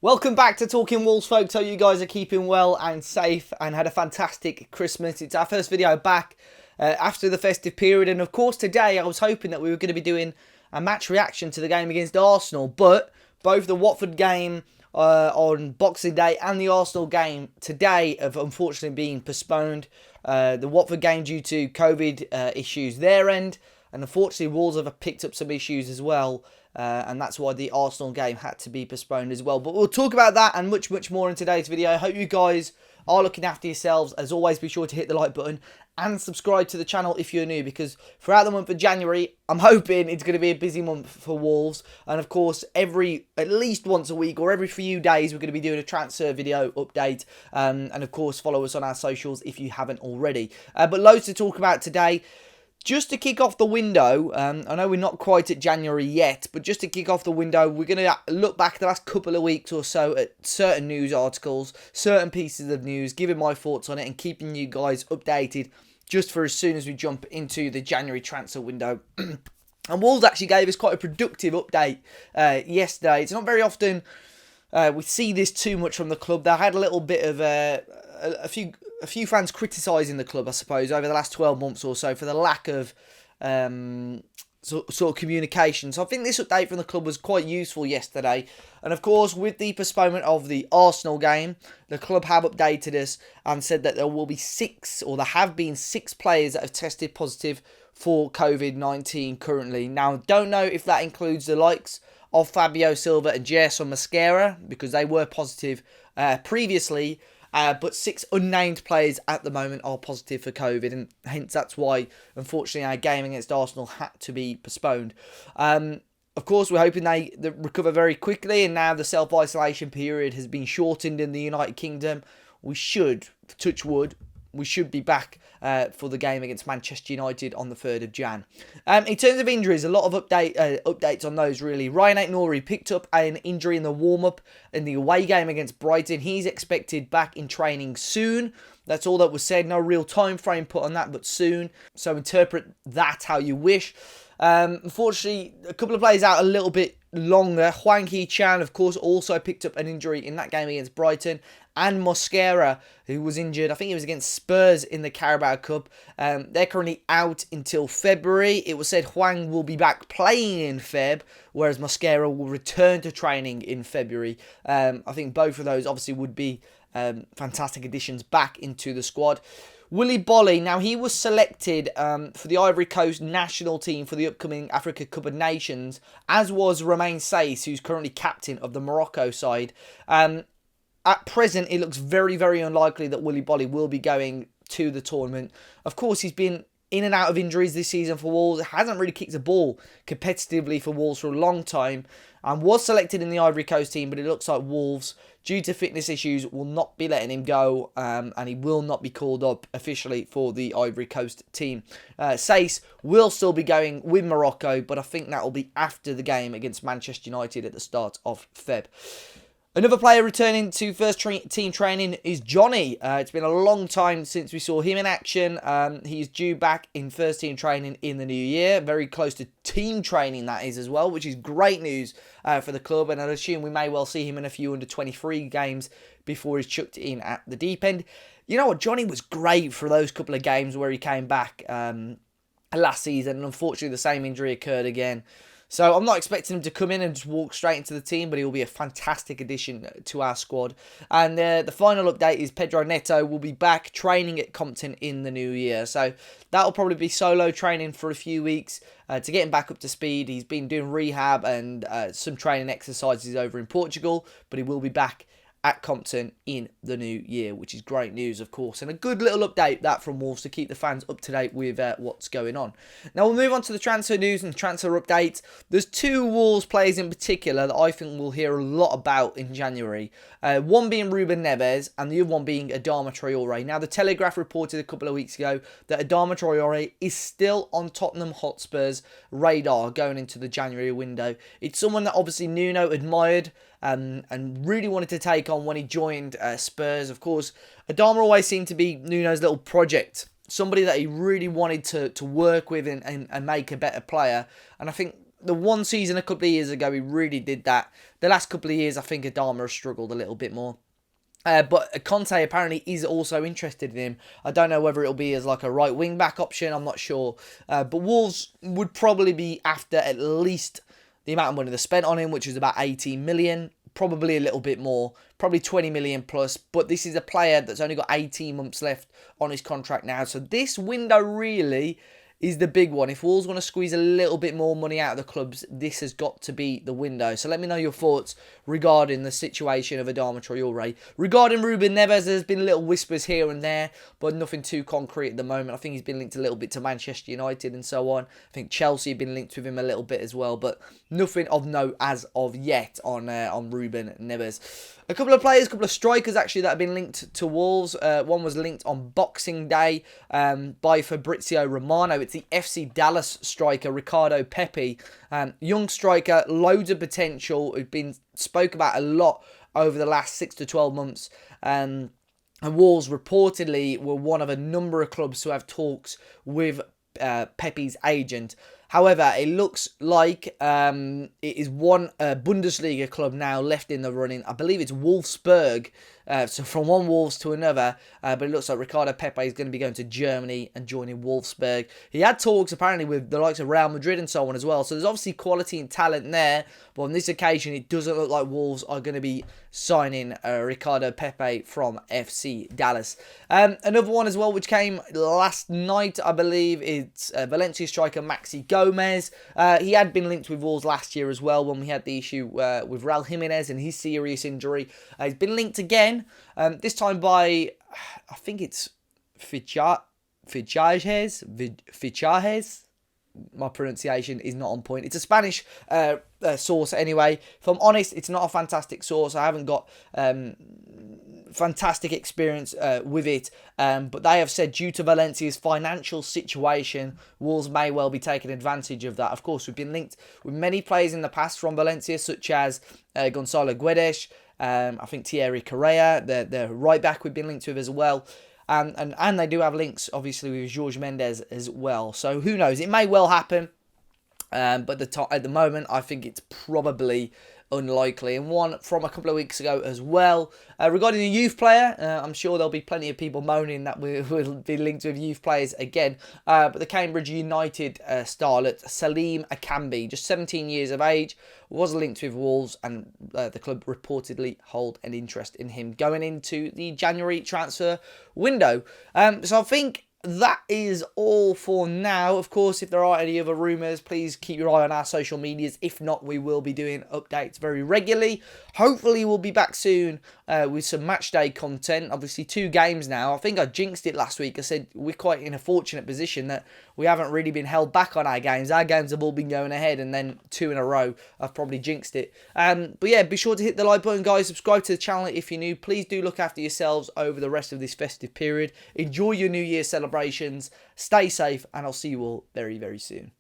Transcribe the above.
Welcome back to Talking Wolves, folks. Hope you guys are keeping well and safe and had a fantastic Christmas. It's our first video back after the festive period. And of course, today I was hoping that we were going to be doing a match reaction to the game against Arsenal. But both the Watford game on Boxing Day and the Arsenal game today have unfortunately been postponed. The Watford game due to COVID issues their end. And unfortunately, Wolves have picked up some issues as well. And that's why the Arsenal game had to be postponed as well. But we'll talk about that and much, much more in today's video. I hope you guys are looking after yourselves. As always, be sure to hit the like button and subscribe to the channel if you're new, because throughout the month of January, I'm hoping it's going to be a busy month for Wolves. And of course, at least once a week or every few days, we're going to be doing a transfer video update. And of course, follow us on our socials if you haven't already. But loads to talk about today. Just to kick off the window, I know we're not quite at January yet, but just to kick off the window, we're going to look back the last couple of weeks or so at certain news articles, certain pieces of news, giving my thoughts on it and keeping you guys updated just for as soon as we jump into the January transfer window. And Wolves actually gave us quite a productive update yesterday. It's not very often we see this too much from the club. They had a little bit of a few fans criticising the club, I suppose, over the last 12 months or so for the lack of sort of communication. So I think this update from the club was quite useful yesterday. And of course, with the postponement of the Arsenal game, the club have updated us and said that there will be there have been 6 players that have tested positive for COVID-19 currently. Now, don't know if that includes the likes of Fabio Silva and Gerson Mosquera, because they were positive previously. But 6 unnamed players at the moment are positive for COVID, and hence that's why, unfortunately, our game against Arsenal had to be postponed. Of course, we're hoping they recover very quickly, and now the self-isolation period has been shortened in the United Kingdom. We should, touch wood, we should be back for the game against Manchester United on the 3rd of Jan. In terms of injuries, a lot of updates on those, really. Ryan Aït-Nouri picked up an injury in the warm-up in the away game against Brighton. He's expected back in training soon. That's all that was said. No real time frame put on that, but soon. So interpret that how you wish. Unfortunately, a couple of players out a little bit longer. Hwang, Hee-Chan, of course, also picked up an injury in that game against Brighton. And Mosquera, who was injured, I think it was against Spurs in the Carabao Cup. They're currently out until February. It was said Hwang will be back playing in Feb, whereas Mosquera will return to training in February. I think both of those obviously would be fantastic additions back into the squad. Willy Bolly, now he was selected for the Ivory Coast national team for the upcoming Africa Cup of Nations, as was Romain Saïss, who's currently captain of the Morocco side. At present, it looks very, very unlikely that Willy Bolly will be going to the tournament. Of course, he's been in and out of injuries this season for Wolves. Hasn't really kicked a ball competitively for Wolves for a long time. And was selected in the Ivory Coast team, but it looks like Wolves, due to fitness issues, will not be letting him go. And he will not be called up officially for the Ivory Coast team. Saïss will still be going with Morocco, but I think that will be after the game against Manchester United at the start of Feb. Another player returning to first team training is Jonny. It's been a long time since we saw him in action. He's due back in first team training in the new year. Very close to team training, that is, as well, which is great news for the club. And I'd assume we may well see him in a few under-23 games before he's chucked in at the deep end. You know what? Jonny was great for those couple of games where he came back last season. And unfortunately, the same injury occurred again. So I'm not expecting him to come in and just walk straight into the team, but he will be a fantastic addition to our squad. And the final update is Padro Neto will be back training at Compton in the new year. So that'll probably be solo training for a few weeks to get him back up to speed. He's been doing rehab and some training exercises over in Portugal, but he will be back at Compton in the new year, which is great news, of course. And a good little update that from Wolves to keep the fans up to date with what's going on. Now we'll move on to the transfer news and transfer updates. There's 2 Wolves players in particular that I think we'll hear a lot about in January. One being Ruben Neves and the other one being Adama Traore. Now the Telegraph reported a couple of weeks ago that Adama Traore is still on Tottenham Hotspur's radar going into the January window. It's someone that obviously Nuno admired and really wanted to take on when he joined Spurs. Of course, Adama always seemed to be Nuno's little project, somebody that he really wanted to work with and make a better player. And I think the one season a couple of years ago, he really did that. The last couple of years, I think Adama has struggled a little bit more. But Conte apparently is also interested in him. I don't know whether it'll be as like a right wing back option. I'm not sure. But Wolves would probably be after at least the amount of money they spent on him, which is about 18 million. Probably a little bit more. Probably 20 million plus. But this is a player that's only got 18 months left on his contract now. So this window really is the big one. If Wolves want to squeeze a little bit more money out of the clubs, this has got to be the window. So let me know your thoughts regarding the situation of Adama Traore. Regarding Ruben Neves, there's been little whispers here and there, but nothing too concrete at the moment. I think he's been linked a little bit to Manchester United and so on. I think Chelsea have been linked with him a little bit as well, but nothing of note as of yet on Ruben Neves. A couple of players, a couple of strikers actually that have been linked to Wolves. One was linked on Boxing Day by Fabrizio Romano. It's the FC Dallas striker, Ricardo Pepi. Young striker, loads of potential. Who's been spoke about a lot over the last 6 to 12 months. And Wolves reportedly were one of a number of clubs who have talks with Pepe's agent. However, it looks like it is one Bundesliga club now left in the running. I believe it's Wolfsburg. So from one Wolves to another. But it looks like Ricardo Pepi is going to be going to Germany and joining Wolfsburg. He had talks apparently with the likes of Real Madrid and so on as well. So there's obviously quality and talent there. But on this occasion, it doesn't look like Wolves are going to be signing Ricardo Pepi from FC Dallas. Another one as well, which came last night, I believe, it's Valencia striker Maxi Gomez. He had been linked with Wolves last year as well when we had the issue with Raul Jimenez and his serious injury. He's been linked again, this time by, I think it's Fichajes. My pronunciation is not on point. It's a Spanish source anyway. If I'm honest, it's not a fantastic source. I haven't got fantastic experience with it. But they have said due to Valencia's financial situation, Wolves may well be taking advantage of that. Of course, we've been linked with many players in the past from Valencia, such as Gonzalo Guedes, I think Thierry Correa, the right back we've been linked with as well. And they do have links, obviously, with Jorge Mendes as well. So who knows? It may well happen. But at the moment, I think it's probably unlikely. And one from a couple of weeks ago as well. Regarding the youth player, I'm sure there'll be plenty of people moaning that we will be linked with youth players again. But the Cambridge United starlet, Salim Akambi, just 17 years of age, was linked with Wolves, and the club reportedly hold an interest in him going into the January transfer window. So I think that is all for now. Of course, if there are any other rumours, please keep your eye on our social medias. If not, we will be doing updates very regularly. Hopefully, we'll be back soon with some matchday content. Obviously, 2 games now. I think I jinxed it last week. I said we're quite in a fortunate position that we haven't really been held back on our games. Our games have all been going ahead, and then 2 in a row, I've probably jinxed it. But yeah, be sure to hit the like button, guys. Subscribe to the channel if you're new. Please do look after yourselves over the rest of this festive period. Enjoy your New Year celebrations. Stay safe, and I'll see you all very, very soon.